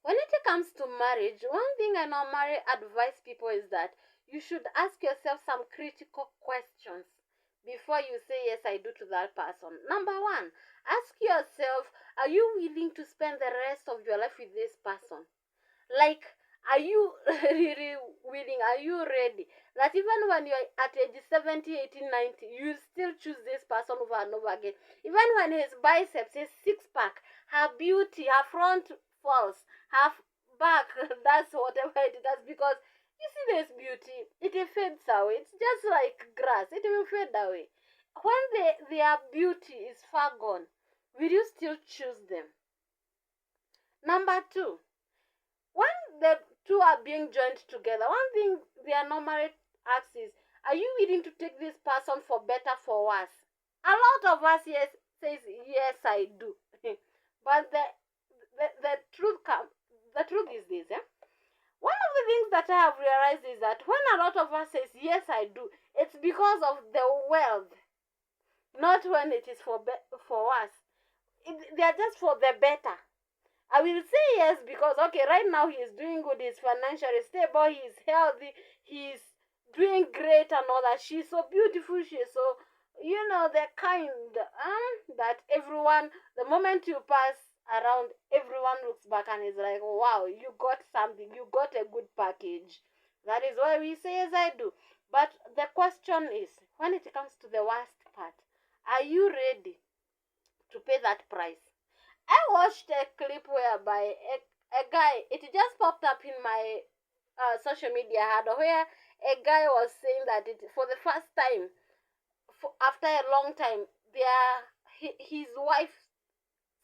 When it comes to marriage, one thing I normally advise people is that you should ask yourself some critical questions before you say yes I do to that person. Number one, ask yourself, are you willing to spend the rest of your life with this person? Like, are you really willing? Are you ready? That even when you're at age 70, 18, 90, you still choose this person over and over again. Even when his biceps, his six pack, her beauty, her front falls, her back does whatever it does, because you see this beauty, it fades away. It's just like grass, it will fade away. When their beauty is far gone, will you still choose them? Number two, when the two are being joined together, one thing they are normally asked is, are you willing to take this person for better, for worse? A lot of us yes says yes I do. But the truth is this, eh? One of the things that I have realized is that when a lot of us says yes I do, it's because of the wealth, not when it is for us. They are just for the better. I will say yes because, okay, right now he's doing good, he's financially stable, he's healthy, he's doing great and all that. She's so beautiful, she's so, the kind that everyone, the moment you pass around, everyone looks back and is like, wow, you got something, you got a good package. That is why we say yes I do. But the question is, when it comes to the worst part, are you ready to pay that price? I watched a clip whereby a guy, it just popped up in my social media handle, where a guy was saying that for the first time, after a long time, his wife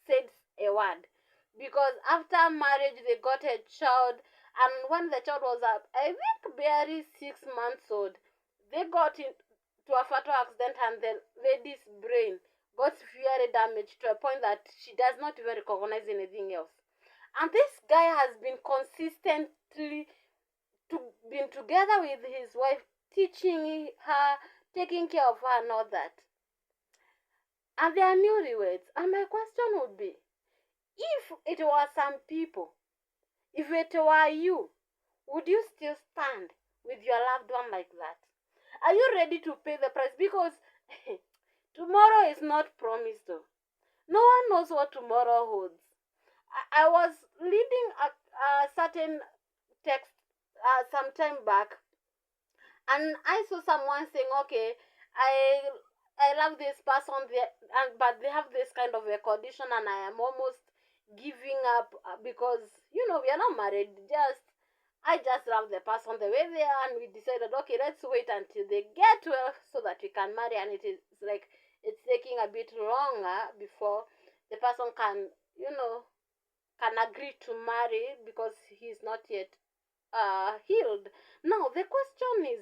said a word. Because after marriage, they got a child, and when the child was up, I think barely 6 months old, they got into a fatal accident, and the lady's brain got severely damaged to a point that she does not even recognize anything else. And this guy has been consistently been together with his wife, teaching her, taking care of her and all that. And they are newlyweds. And my question would be, if it was some people, if it were you, would you still stand with your loved one like that? Are you ready to pay the price? Because tomorrow is not promised though. No one knows what tomorrow holds. I was reading a certain text some time back, and I saw someone saying, okay, I love this person, but they have this kind of a condition, and I am almost giving up because we are not married. I just love the person the way they are, and we decided, okay, let's wait until they get well so that we can marry. And it is like it's taking a bit longer before the person can agree to marry because he's not yet healed. Now the question is,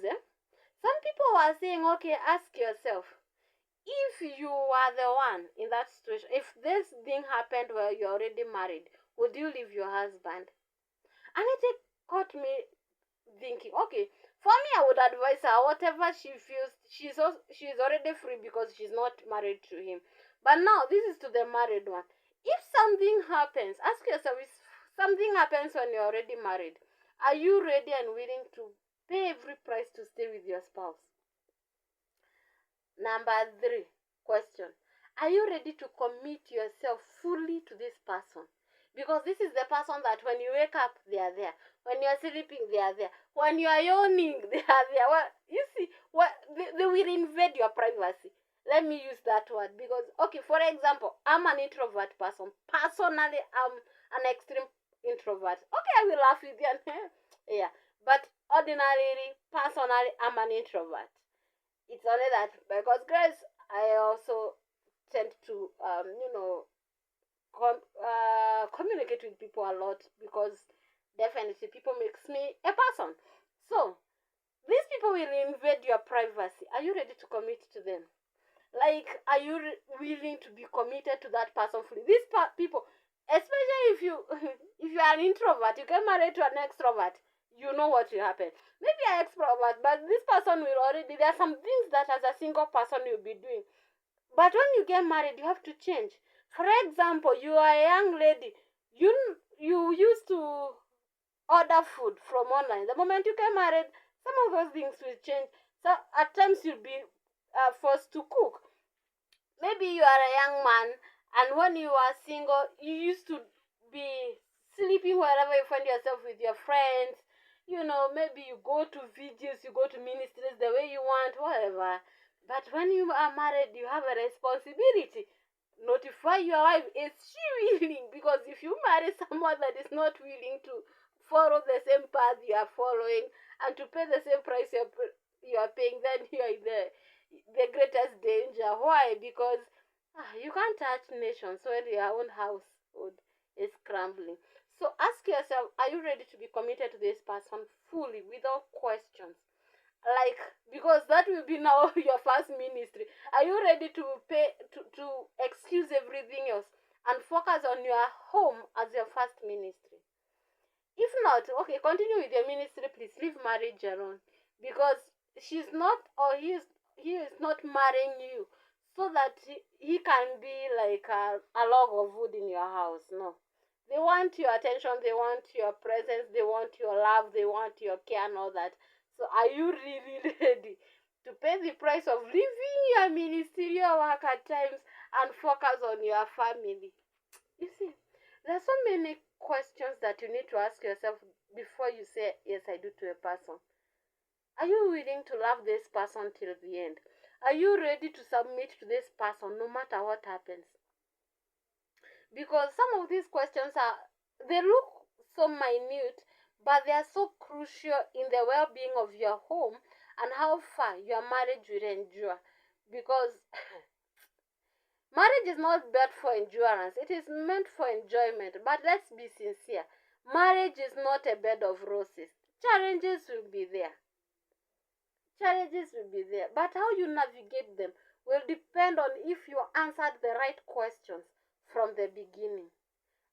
some people are saying, okay, ask yourself, if you are the one in that situation, if this thing happened where you're already married, would you leave your husband? And it caught me thinking, okay, for me, I would advise her, whatever she feels, she's already free because she's not married to him. But now this is to the married one. If something happens, ask yourself, if something happens when you're already married, are you ready and willing to pay every price to stay with your spouse? Number 3 question, are you ready to commit yourself fully to this person? Because this is the person that when you wake up, they are there. When you're sleeping, they are there. When you are yawning, they are there. Well, you see, they will invade your privacy. Let me use that word because, okay, for example, I'm an introvert person. Personally, I'm an extreme introvert. Okay, I will laugh with you. Yeah, but ordinarily, personally, I'm an introvert. It's only that because grace, I also tend to, communicate with people a lot because definitely people makes me a person. So these people will invade your privacy. Are you ready to commit to them? Like, are you willing to be committed to that person fully? These people, especially if you if you are an introvert, you get married to an extrovert, you know what will happen. Maybe an extrovert, but this person will already, there are some things that as a single person you'll be doing, but when you get married, you have to change. For example, you are a young lady, you you used to order food from online. The moment you get married, some of those things will change. So at times you'll be forced to cook. Maybe you are a young man, and when you are single, you used to be sleeping wherever you find yourself with your friends. You know, maybe you go to videos, you go to ministries the way you want, whatever. But when you are married, you have a responsibility. Notify your wife, is she willing? Because if you marry someone that is not willing to follow the same path you are following and to pay the same price you are paying, then you are in the greatest danger. Why? Because you can't touch nations when your own household is crumbling. So ask yourself, are you ready to be committed to this person fully without questions? Like, because that will be now your first ministry. Are you ready to pay to excuse everything else and focus on your home as your first ministry? If not, okay, continue with your ministry, please. Leave marriage alone, because she's not, or he is not marrying you so that he can be like a log of wood in your house. No, they want your attention, they want your presence, they want your love, they want your care and all that. So are you really ready to pay the price of leaving your ministerial work at times and focus on your family? You see, there are so many questions that you need to ask yourself before you say, yes, I do to a person. Are you willing to love this person till the end? Are you ready to submit to this person no matter what happens? Because some of these questions they look so minute, but they are so crucial in the well-being of your home and how far your marriage will endure. Because marriage is not meant for endurance, it is meant for enjoyment. But let's be sincere, marriage is not a bed of roses. Challenges will be there. But how you navigate them will depend on if you answered the right questions from the beginning.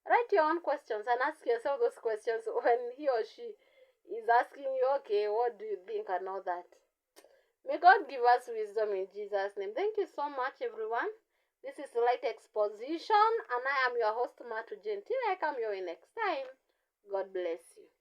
Write your own questions and ask yourself those questions when he or she is asking you, okay, what do you think and all that. May God give us wisdom in Jesus' name. Thank you so much, everyone. This is Light Exposition, and I am your host, Matu Jen. Till I come your way next time, God bless you.